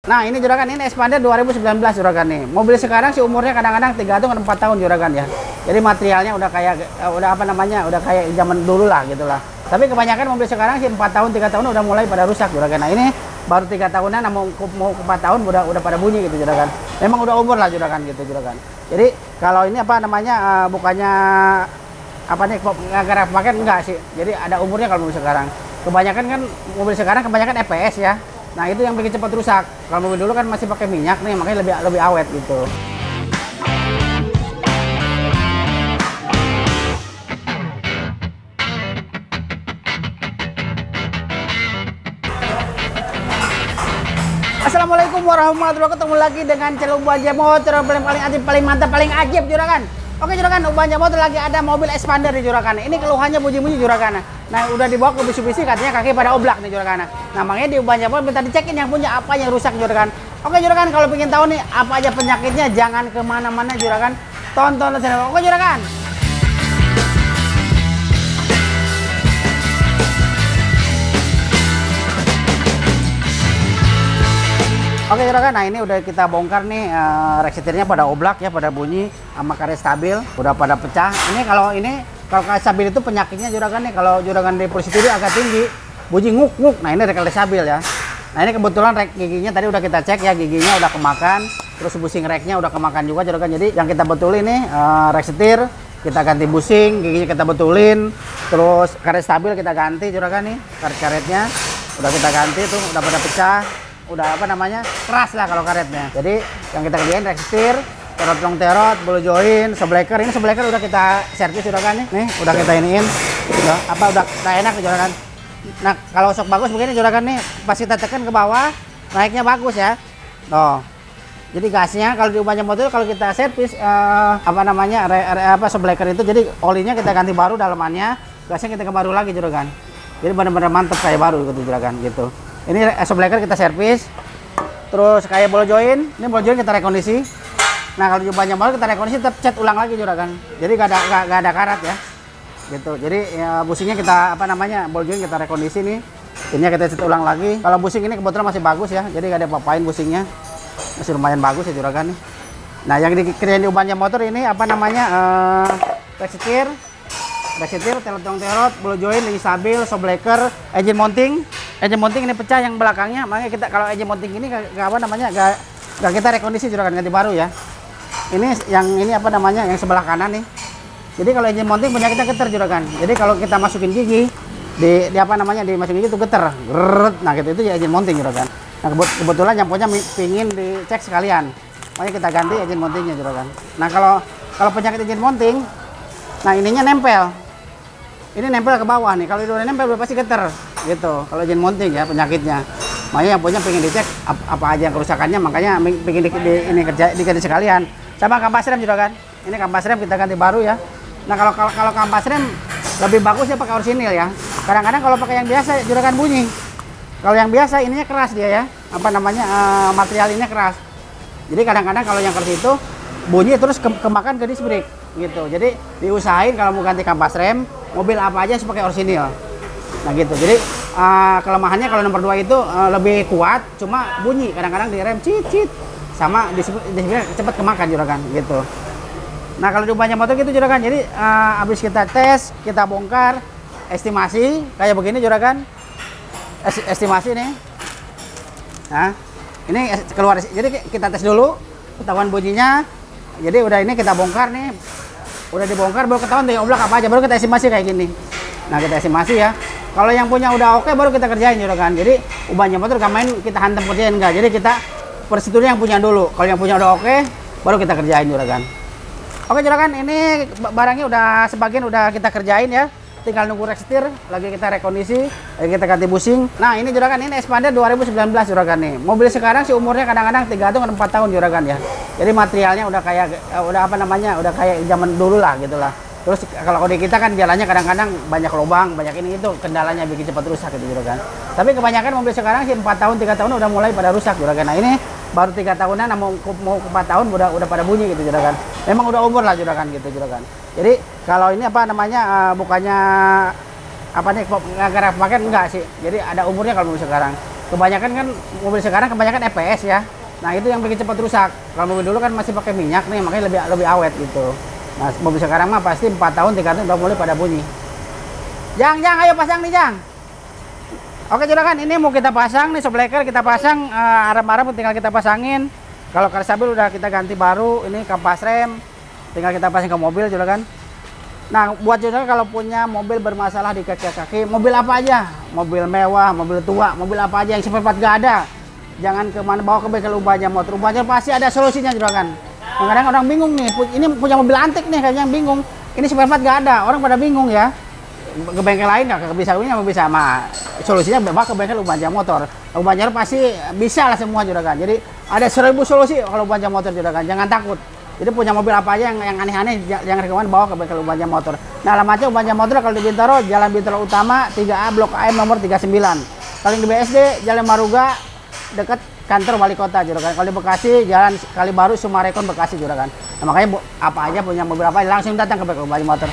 Nah ini juragan, ini Expander 2019 juragan nih. Mobil sekarang sih umurnya kadang-kadang 3 tahun 4 tahun juragan ya. Jadi materialnya udah kayak udah apa namanya, udah kayak zaman dulu lah gitulah. Tapi kebanyakan mobil sekarang sih 4 tahun 3 tahun udah mulai pada rusak juragan. Nah ini baru 3 tahunan, mau 4 tahun udah pada bunyi gitu juragan. Memang udah umur lah juragan gitu juragan. Jadi kalau ini apa namanya, bukannya apa nih gara-gara pakai enggak sih. Jadi ada umurnya kalau mobil sekarang. Kebanyakan kan mobil sekarang kebanyakan EPS ya. Nah itu yang bikin cepat rusak. Kalau mobil dulu kan masih pakai minyak nih, makanya lebih awet gitu. Assalamualaikum warahmatullahi wabarakatuh. Ketemu lagi dengan channel Ubanja Motor paling ajib, paling mantap, paling ajib juragan. Oke juragan, Ubanja Motor lagi ada mobil Expander di juragan. Ini keluhannya bunyi-bunyi juragan. Nah udah dibawa ke Mitsubishi, katanya kaki pada oblak nih juragan. Nah makanya di Ubanja Motor minta dicekin yang punya apa yang rusak juragan. Oke juragan, kalau pengen tahu nih apa aja penyakitnya, jangan kemana-mana juragan. Tonton channel. Oke juragan. Oke juragan, nah ini udah kita bongkar nih, rek setirnya pada oblak ya, pada bunyi, sama karet stabil udah pada pecah. Kalau karet stabil itu penyakitnya juragan nih, kalau juragan di posisi ini agak tinggi, bunyi nguk-nguk. Nah ini rek stabil ya. Nah ini kebetulan rek giginya tadi udah kita cek ya, giginya udah kemakan, terus busing reknya udah kemakan juga juragan. Jadi yang kita betulin nih, rek setir kita ganti busing, giginya kita betulin, terus karet stabil kita ganti juragan nih, karet-karetnya udah kita ganti tuh, udah pada pecah. Udah apa namanya, keras lah kalau karetnya. Jadi yang kita kerjain rek setir, terot, ball joint, sebleker. Ini sebleker udah kita servis juragan nih, udah kita iniin, udah enak juragan. Nah kalau sok bagus begini juragan nih, pas kita tekan ke bawah naiknya bagus ya. Tuh. Jadi gasnya kalau di Ubanja Motor kalau kita servis apa namanya, sebleker itu, jadi olinya kita ganti baru dalamannya, gasnya kita ke baru lagi juragan. Jadi benar-benar mantep kayak baru gitu juragan gitu. Ini sebleker kita servis, terus kayak ball joint, ini ball joint kita rekondisi. Nah kalau di Ubanja Motor kita rekondisi tetap cat ulang lagi juragan. Jadi gak ada karat ya, gitu. Jadi ya, busingnya kita apa namanya, ball joint kita rekondisi nih. Ini kita cat ulang lagi. Kalau busing ini kebetulan masih bagus ya, jadi gak ada apa-apain busingnya, masih lumayan bagus ya juragan nih. Nah yang dikerjain di Ubanja Motor ini apa namanya, rek setir, terot, ball joint, lingi stabil, sebleker, engine mounting. Engine mounting ini pecah yang belakangnya, makanya kita kalau engine mounting ini gak kita rekondisi juragan, ganti baru ya. Ini apa namanya, yang sebelah kanan nih. Jadi kalau engine mounting penyakitnya getar juragan. Jadi kalau kita masukin gigi di apa namanya, dimasukin gigi itu getar. Nah gitu, itu ya engine mounting juragan. Nah kebetulan yang punya pingin dicek sekalian, makanya kita ganti engine mountingnya juragan. Nah kalau penyakit engine mounting, nah ininya nempel. Ini nempel ke bawah nih, kalau udah nempel udah pasti getar gitu. Kalau engine mounting ya penyakitnya. Makanya yang punya pengen dicek apa aja yang kerusakannya, makanya pengen diganti sekalian. Sama kampas rem juragan. Ini kampas rem kita ganti baru ya. Nah kalau kampas rem lebih bagus ya pakai orsinil ya. Kadang-kadang kalau pakai yang biasa juragan bunyi. Kalau yang biasa ininya keras dia ya. Apa namanya, material ini keras. Jadi kadang-kadang kalau yang keras itu bunyi terus kemakan ke disc brake gitu. Jadi diusahain kalau mau ganti kampas rem, mobil apa aja harus pakai orsinil. Nah gitu. Jadi kelemahannya kalau nomor 2 itu lebih kuat, cuma bunyi kadang-kadang di rem cit sama di cepat kemakan juragan gitu. Nah kalau di Ubanja Motor gitu juragan. Jadi habis kita tes, kita bongkar, estimasi kayak begini juragan. Estimasi nih. Nah ini keluar. Jadi kita tes dulu ketahuan bunyinya. Jadi udah ini kita bongkar nih. Udah dibongkar baru ketahuan tuh yang oblak apa aja, baru kita estimasi kayak gini. Nah kita estimasi ya. Kalau yang punya udah oke baru kita kerjain juragan. Jadi Ubanja Motor gak main kita hantam kerjain, enggak. Jadi kita persetujuan yang punya dulu. Kalau yang punya udah oke baru kita kerjain juragan. Oke juragan, ini barangnya udah sebagian udah kita kerjain ya. Tinggal nunggu rek setir, lagi kita rekondisi, lagi kita ganti busing. Nah ini juragan, ini Expander 2019 juragan nih. Mobil sekarang sih umurnya kadang-kadang 3 tahun 4 tahun juragan ya. Jadi materialnya udah kayak udah apa namanya, udah kayak zaman dulu lah gitulah. Terus kalau di kita kan jalannya kadang-kadang banyak lubang, banyak ini itu kendalanya bikin cepat rusak gitu juragan. Tapi kebanyakan mobil sekarang sih 4 tahun 3 tahun udah mulai pada rusak juragan. Nah ini baru 3 tahunan, mau 4 tahun udah pada bunyi gitu juragan. Memang udah umur lah juragan gitu juragan. Jadi kalau ini apa namanya, bukannya apa nih gara-gara pakai enggak sih. Jadi ada umurnya kalau mobil sekarang. kebanyakan kan mobil sekarang kebanyakan EPS ya. Nah itu yang bikin cepat rusak. Kalau mobil dulu kan masih pakai minyak nih, makanya lebih awet gitu. Nah mobil sekarang mah pasti 4 tahun 3 tahun udah mulai pada bunyi. Jang, ayo pasang nih Jang. Oke juragan, ini mau kita pasang nih shockbreaker, kita pasang arem-arem tinggal kita pasangin. Kalau karet stabil udah kita ganti baru, ini kampas rem tinggal kita pasang ke mobil juragan. Nah buat juragan kalau punya mobil bermasalah di kaki-kaki, mobil apa aja, mobil mewah, mobil tua, mobil apa aja yang spare part gak ada, jangan kemana bawa ke bengkel Ubahnya Motor. Ubahnya pasti ada solusinya juragan. Kadang-kadang orang bingung nih, ini punya mobil antik nih kayaknya bingung, ini spare part gak ada, orang pada bingung ya. Ke bengkel lain nggak bisa sama solusinya bawa ke bengkel Ubahnya Motor. Ubahnya pasti bisa lah semua juragan. Jadi ada 1000 solusi kalau Ubahnya Motor juragan, jangan takut. Jadi punya mobil apa aja yang aneh-aneh jangan rekomend bawa ke bengkel Ubahnya Motor. Nah alamatnya Ubahnya Motor kalau di Bintaro, Jalan Bintaro Utama 3A Blok AM nomor 39. Kalau di BSD Jalan Maruga dekat kantor wali kota juragan. Kalau di Bekasi Jalan Kalibaru Sumarekon Bekasi juragan. Nah, makanya apa aja punya mobil apa langsung datang ke bengkel Ubahnya Motor.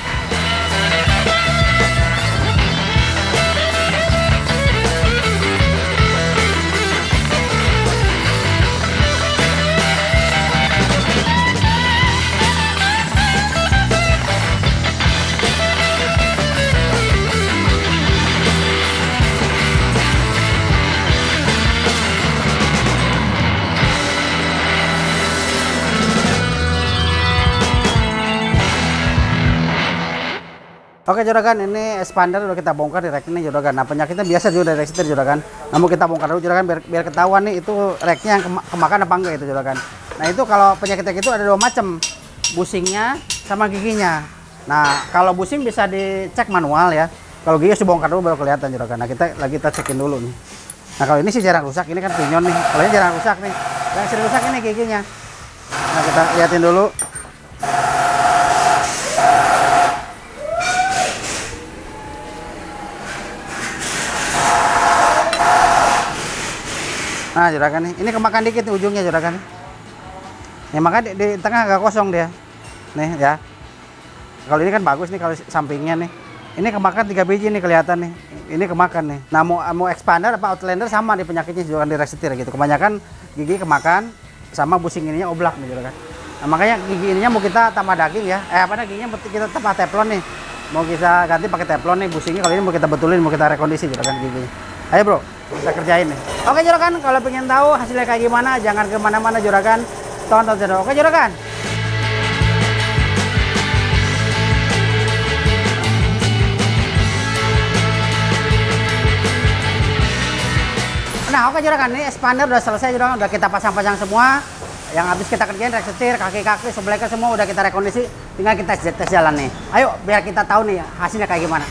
Oke juragan, ini expander udah kita bongkar di rek ini juragan. Nah penyakitnya biasa juga dari rek setir juragan. Namun kita bongkar dulu juragan biar ketahuan nih itu reknya yang kemakan apa enggak itu juragan. Nah itu kalau penyakitnya itu ada 2 macam, busingnya sama giginya. Nah kalau busing bisa dicek manual ya. Kalau gigi harus bongkar dulu baru kelihatan juragan. Nah kita cekin dulu nih. Nah kalau ini sih jarang rusak, ini kan pinyon nih. Kalau ini jarang rusak nih. Yang sering rusak ini giginya. Nah kita liatin dulu. Nah juragan nih, ini kemakan dikit nih ujungnya juragan. Ya maka di tengah agak kosong dia. Nih ya. Kalau ini kan bagus nih kalau sampingnya nih. Ini kemakan 3 biji nih kelihatan nih. Ini kemakan nih. Nah mau expander apa outlander sama di penyakitnya juragan di rek setir gitu. Kebanyakan gigi kemakan sama busing ininya oblak nih juragan. Nah makanya gigi ininya mau kita tambah daging ya. Giginya kita tambah teflon nih. Mau kita ganti pakai teflon nih busingnya. Kalau ini mau kita betulin, mau kita rekondisi juragan giginya. Ayo bro, kita kerjain nih. Oke juragan, kalau pengen tahu hasilnya kayak gimana, jangan kemana-mana juragan, tonton terus. Oke juragan. Nah oke juragan, ini expander udah selesai juragan, udah kita pasang-pasang semua. Yang habis kita kerjain rek setir, kaki-kaki, shockbreaker semua udah kita rekondisi, tinggal kita tes jalan nih. Ayo biar kita tahu nih hasilnya kayak gimana.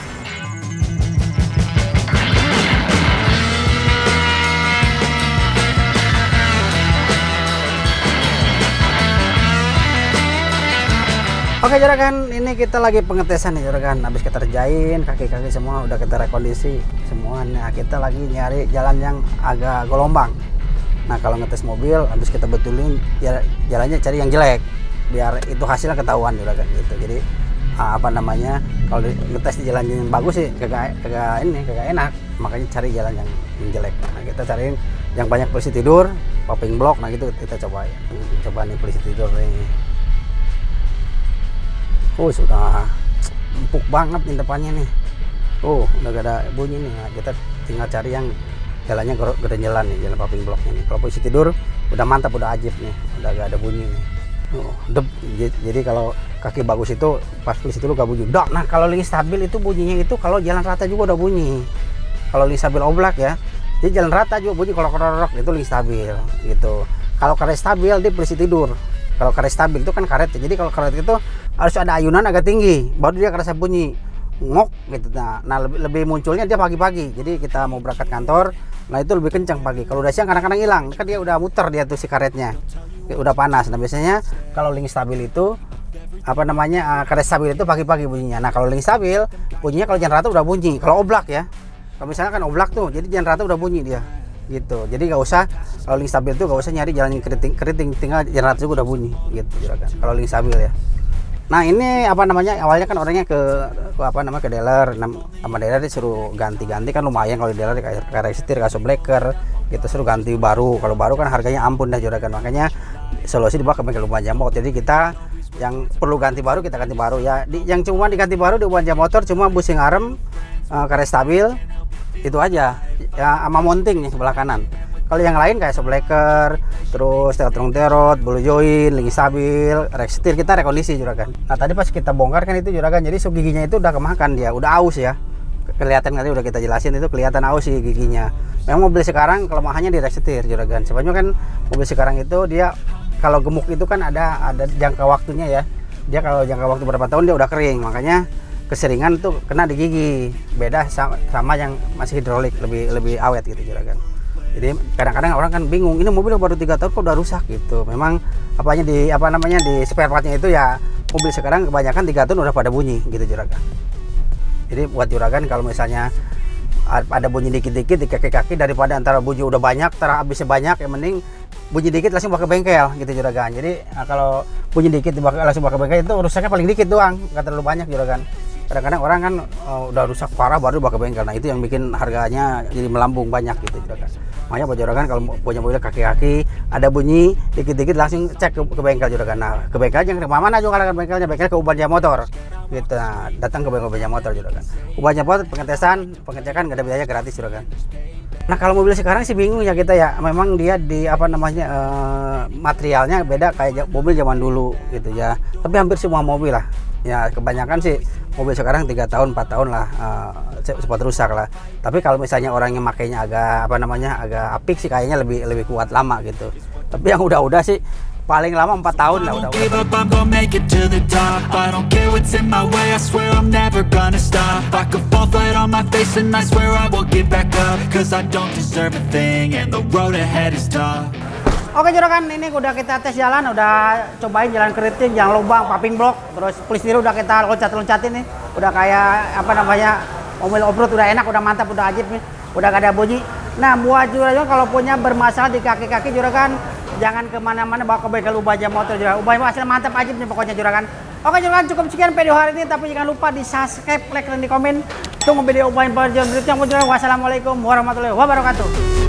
Oke juragan, ini kita lagi pengetesan nih juragan. Habis kita kerjain kaki-kaki semua udah kita rekondisi semua. Nah kita lagi nyari jalan yang agak gelombang. Nah kalau ngetes mobil habis kita betulin jalannya cari yang jelek biar itu hasilnya ketahuan juragan gitu. Jadi apa namanya, kalau ngetes di jalan yang bagus sih kagak enak, makanya cari jalan yang jelek. Nah kita cariin yang banyak polisi tidur, popping block. Nah gitu kita coba nih polisi tidur nih. Oh sudah empuk banget nih depannya nih. Oh udah gak ada bunyi nih. Nah, kita tinggal cari yang jalannya gerenjelan nih, jalan popping blocknya nih. Kalau posisi tidur udah mantap, udah ajib nih, udah gak ada bunyi nih. Oh, jadi kalau kaki bagus itu pas posisi tidur gak bunyi. Nah kalau lagi stabil itu bunyinya itu kalau jalan rata juga udah bunyi. Kalau lagi stabil oblak ya, jadi jalan rata juga bunyi. Kalau korok itu lagi stabil gitu. Kalau karet stabil dia posisi tidur. Kalau karet stabil itu kan karet, jadi kalau karet itu harus ada ayunan agak tinggi, baru dia kerasa bunyi ngok gitu. Nah lebih munculnya dia pagi-pagi. Jadi kita mau berangkat kantor, nah itu lebih kencang pagi. Kalau udah siang kadang-kadang hilang, kan dia udah muter dia tuh si karetnya, udah panas. Nah biasanya kalau link stabil itu apa namanya, karet stabil itu pagi-pagi bunyinya. Nah kalau link stabil bunyinya kalau jalan rata udah bunyi. Kalau oblak ya, kalau misalnya kan oblak tuh, jadi jalan rata udah bunyi dia gitu. Jadi gak usah, kalau link stabil itu gak usah nyari jalan yang keriting, tinggal jalan rata juga udah bunyi gitu juragan kalau link stabil ya. Nah ini apa namanya, awalnya kan orangnya ke apa namanya, ke dealer, sama dealer disuruh ganti-ganti kan lumayan kalau di dealer, kayak setir, kayak breaker kita suruh ganti baru. Kalau baru kan harganya ampun dah juragan, makanya solusi dibawa ke bengkel Uban Jaya. Jadi kita yang perlu ganti baru kita ganti baru ya. Yang cuma diganti baru di Uban Jaya Motor cuma bushing arem, karet stabil, itu aja ya, sama mounting nih sebelah kanan. Kalau yang lain kayak shockbreaker, terus terot, bulu join, lingi stabil, rek setir kita rekondisi juragan. Nah tadi pas kita bongkar kan itu juragan, jadi sub giginya itu udah kemakan, dia udah aus ya. Kelihatan tadi udah kita jelasin, itu kelihatan aus sih giginya. Memang mobil sekarang kelemahannya di rek setir juragan. Sebenarnya kan mobil sekarang itu dia kalau gemuk itu kan ada jangka waktunya ya. Dia kalau jangka waktu berapa tahun dia udah kering, makanya keseringan tuh kena di gigi. Beda sama yang masih hidrolik, lebih awet gitu juragan. Jadi kadang-kadang orang kan bingung, ini mobil baru 3 tahun kok udah rusak gitu. Memang di spare partnya itu ya, mobil sekarang kebanyakan 3 tahun udah pada bunyi gitu juragan. Jadi buat juragan kalau misalnya ada bunyi dikit-dikit di kaki-kaki, daripada antara bunyi udah banyak, habisnya banyak, yang mending bunyi dikit langsung bawa ke bengkel gitu juragan. Jadi kalau bunyi dikit langsung bawa ke bengkel itu rusaknya paling dikit doang, nggak terlalu banyak juragan. Kadang-kadang orang kan udah rusak parah baru bawa ke bengkel. Nah itu yang bikin harganya jadi melambung banyak gitu juragan. Makanya buat juragan kalau punya mobil kaki-kaki ada bunyi dikit-dikit langsung cek ke bengkel juragan. Nah ke bengkel yang mana juga kan bengkelnya, bengkel ke Uban Jaya Motor gitu. Nah, datang ke bengkel Uban Jaya Motor juragan. Uban Jaya Motor pengecekan nggak ada biaya, gratis juragan. Nah kalau mobil sekarang sih bingung ya kita ya, memang dia di materialnya beda kayak mobil zaman dulu gitu ya. Tapi hampir semua mobil lah ya, kebanyakan sih mobil sekarang 3 tahun 4 tahun lah cepat rusak lah. Tapi kalau misalnya orang yang makainya agak agak apik sih kayaknya lebih kuat lama gitu. Tapi yang udah sih paling lama 4 tahun lah udah. Oke juragan, ini udah kita tes jalan, udah cobain jalan keriting, jalan lubang, paping blok, terus pelistir udah kita loncat-loncatin nih, udah kayak mobil off-road, udah enak, udah mantap, udah ajib nih, udah gak ada bunyi. Nah buat juragan kalau punya bermasalah di kaki-kaki juragan, jangan kemana-mana, bawa ke bengkel Uban Jaya Motor juragan. Uban Jaya hasil mantap, ajib nih pokoknya juragan. Oke juragan, cukup sekian video hari ini, tapi jangan lupa di subscribe, like, dan di komen. Tunggu video Uban Jaya berikutnya. Wassalamualaikum warahmatullahi wabarakatuh.